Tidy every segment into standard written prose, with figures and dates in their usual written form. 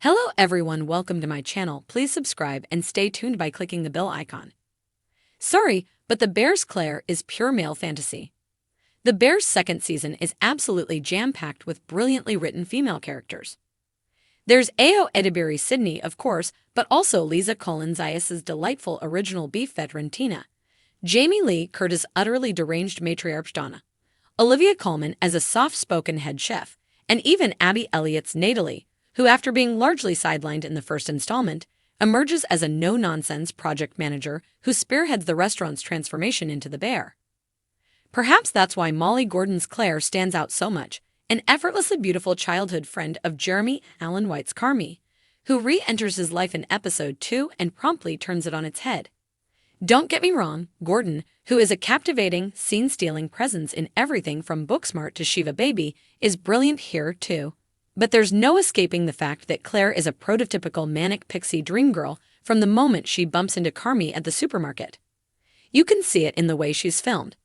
Hello everyone, welcome to my channel. Please subscribe and stay tuned by clicking the bell icon. Sorry, but The Bear's Claire is pure male fantasy. The Bear's second season is absolutely jam-packed with brilliantly written female characters. There's Ayo Edebiri Sydney, of course, but also Lisa Colin Zayas's delightful original beef veteran Tina, Jamie Lee Curtis' utterly deranged matriarch Donna, Olivia Colman as a soft-spoken head chef, and even Abby Elliott's Natalie, who, after being largely sidelined in the first installment, emerges as a no-nonsense project manager who spearheads the restaurant's transformation into the Bear. Perhaps that's why Molly Gordon's Claire stands out so much, an effortlessly beautiful childhood friend of Jeremy Allen White's Carmy, who re-enters his life in episode 2 and promptly turns it on its head. Don't get me wrong, Gordon, who is a captivating, scene-stealing presence in everything from Booksmart to Shiva Baby, is brilliant here too. But there's no escaping the fact that Claire is a prototypical manic pixie dream girl from the moment she bumps into Carmy at the supermarket. You can see it in the way she's filmed.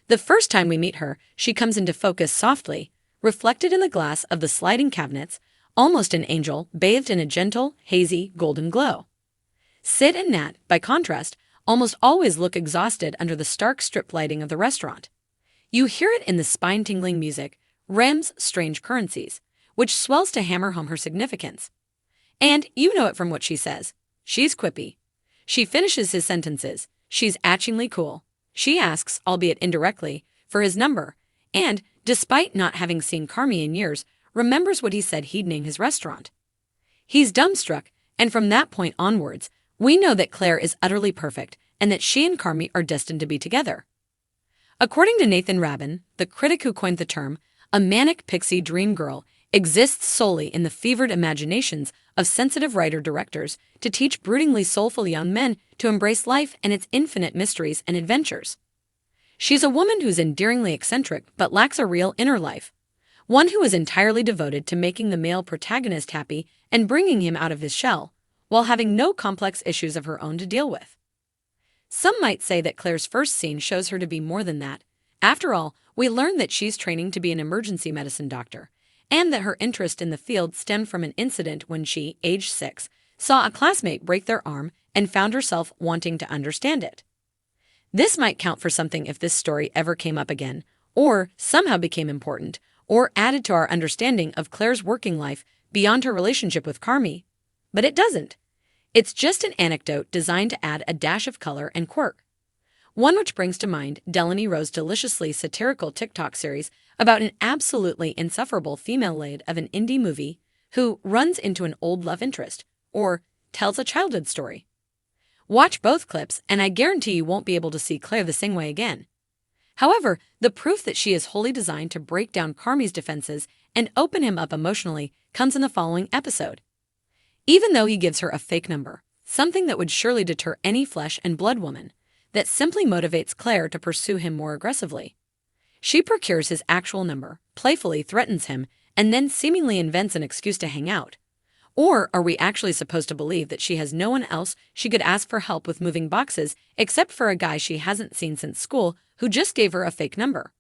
The first time we meet her, she comes into focus softly, reflected in the glass of the sliding cabinets, almost an angel bathed in a gentle, hazy, golden glow. Sid and Nat, by contrast, almost always look exhausted under the stark strip lighting of the restaurant. You hear it in the spine-tingling music, Rem's strange currencies, which swells to hammer home her significance. And you know it from what she says. She's quippy. She finishes his sentences. She's atchingly cool. She asks, albeit indirectly, for his number, and, despite not having seen Carmy in years, remembers what he said he'd name his restaurant. He's dumbstruck, and from that point onwards, we know that Claire is utterly perfect and that she and Carmy are destined to be together. According to Nathan Rabin, the critic who coined the term, a manic pixie dream girl exists solely in the fevered imaginations of sensitive writer-directors to teach broodingly soulful young men to embrace life and its infinite mysteries and adventures. She's a woman who's endearingly eccentric but lacks a real inner life, one who is entirely devoted to making the male protagonist happy and bringing him out of his shell, while having no complex issues of her own to deal with. Some might say that Claire's first scene shows her to be more than that. After all, we learn that she's training to be an emergency medicine doctor, and that her interest in the field stemmed from an incident when she, aged 6, saw a classmate break their arm and found herself wanting to understand it. This might count for something if this story ever came up again, or somehow became important, or added to our understanding of Claire's working life beyond her relationship with Carmy. But it doesn't. It's just an anecdote designed to add a dash of color and quirk. One which brings to mind Delaney Rowe's deliciously satirical TikTok series about an absolutely insufferable female lead of an indie movie who runs into an old love interest, or tells a childhood story. Watch both clips, and I guarantee you won't be able to see Claire the same way again. However, the proof that she is wholly designed to break down Carmy's defenses and open him up emotionally comes in the following episode. Even though he gives her a fake number, something that would surely deter any flesh and blood woman, that simply motivates Claire to pursue him more aggressively. She procures his actual number, playfully threatens him, and then seemingly invents an excuse to hang out. Or are we actually supposed to believe that she has no one else she could ask for help with moving boxes except for a guy she hasn't seen since school who just gave her a fake number?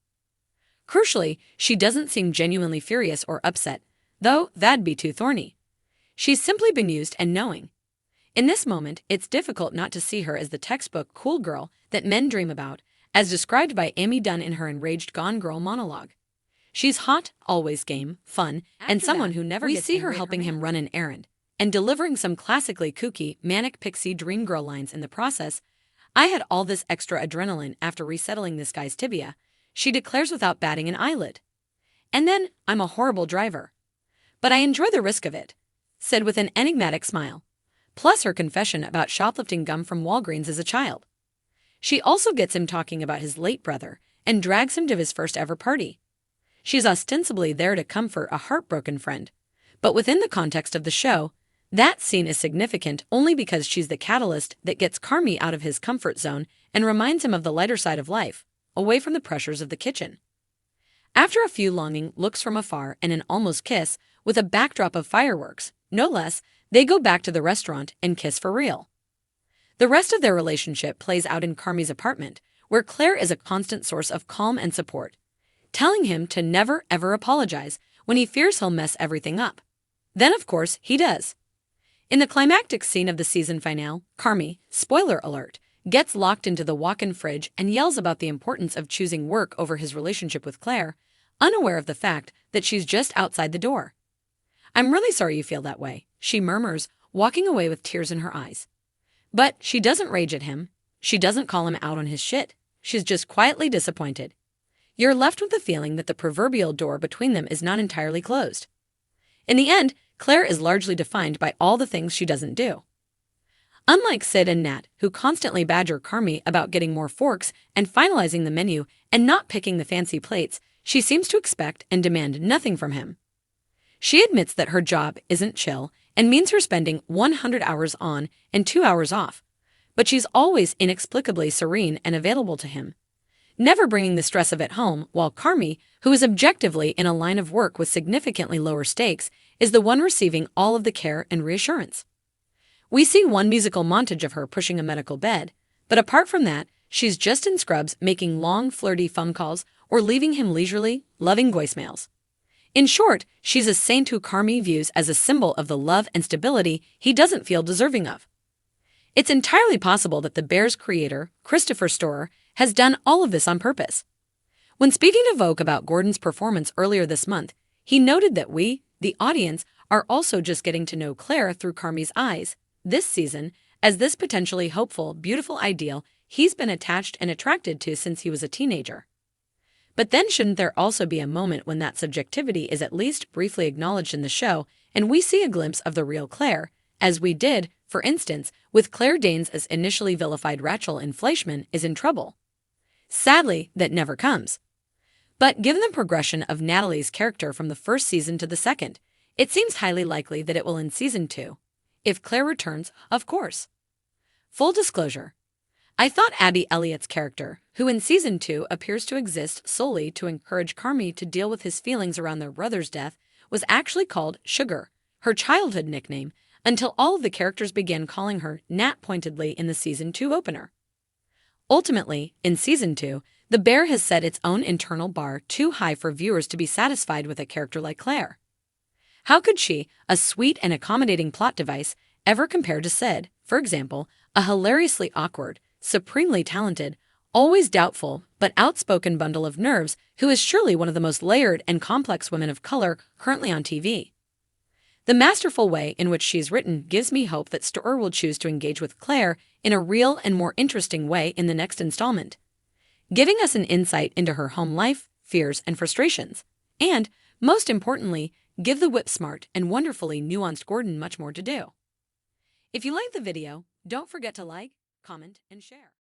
Crucially, she doesn't seem genuinely furious or upset, though that'd be too thorny. She's simply bemused and knowing. In this moment, it's difficult not to see her as the textbook cool girl that men dream about, as described by Amy Dunn in her enraged Gone Girl monologue. She's hot, always game, fun, and someone who never gets angry. We see her helping him run an errand, and delivering some classically kooky, manic pixie dream girl lines in the process. I had all this extra adrenaline after resettling this guy's tibia, she declares without batting an eyelid. And then, I'm a horrible driver. But I enjoy the risk of it, said with an enigmatic smile. Plus her confession about shoplifting gum from Walgreens as a child. She also gets him talking about his late brother and drags him to his first ever party. She's ostensibly there to comfort a heartbroken friend, but within the context of the show, that scene is significant only because she's the catalyst that gets Carmy out of his comfort zone and reminds him of the lighter side of life, away from the pressures of the kitchen. After a few longing looks from afar and an almost kiss, with a backdrop of fireworks, no less, they go back to the restaurant and kiss for real. The rest of their relationship plays out in Carmy's apartment, where Claire is a constant source of calm and support, telling him to never ever apologize when he fears he'll mess everything up. Then, of course, he does. In the climactic scene of the season finale, Carmy, spoiler alert, gets locked into the walk-in fridge and yells about the importance of choosing work over his relationship with Claire, unaware of the fact that she's just outside the door. "I'm really sorry you feel that way," she murmurs, walking away with tears in her eyes. But she doesn't rage at him. She doesn't call him out on his shit. She's just quietly disappointed. You're left with the feeling that the proverbial door between them is not entirely closed. In the end, Claire is largely defined by all the things she doesn't do. Unlike Sid and Nat, who constantly badger Carmy about getting more forks and finalizing the menu and not picking the fancy plates, she seems to expect and demand nothing from him. She admits that her job isn't chill and means her spending 100 hours on and 2 hours off, but she's always inexplicably serene and available to him, never bringing the stress of it home, while Carmy, who is objectively in a line of work with significantly lower stakes, is the one receiving all of the care and reassurance. We see one musical montage of her pushing a medical bed, but apart from that, she's just in scrubs making long, flirty phone calls or leaving him leisurely, loving voicemails. In short, she's a saint who Carmy views as a symbol of the love and stability he doesn't feel deserving of. It's entirely possible that the Bear's creator, Christopher Storer, has done all of this on purpose. When speaking to Vogue about Gordon's performance earlier this month, he noted that we, the audience, are also just getting to know Claire through Carmy's eyes this season as this potentially hopeful, beautiful ideal he's been attached and attracted to since he was a teenager. But then shouldn't there also be a moment when that subjectivity is at least briefly acknowledged in the show and we see a glimpse of the real Claire, as we did, for instance, with Claire Danes as initially vilified Rachel in Fleischman is in Trouble? Sadly, that never comes. But given the progression of Natalie's character from the first season to the second, it seems highly likely that it will in season 2. If Claire returns, of course. Full disclosure. I thought Abby Elliott's character, who in season 2 appears to exist solely to encourage Carmy to deal with his feelings around their brother's death, was actually called Sugar, her childhood nickname, until all of the characters began calling her Nat pointedly in the season 2 opener. Ultimately, in season 2, the Bear has set its own internal bar too high for viewers to be satisfied with a character like Claire. How could she, a sweet and accommodating plot device, ever compare to Sid, for example, a hilariously awkward, supremely talented, always doubtful, but outspoken bundle of nerves who is surely one of the most layered and complex women of color currently on TV? The masterful way in which she's written gives me hope that Storer will choose to engage with Claire in a real and more interesting way in the next installment, giving us an insight into her home life, fears, and frustrations, and, most importantly, give the whip-smart and wonderfully nuanced Gordon much more to do. If you liked the video, don't forget to like, comment, and share.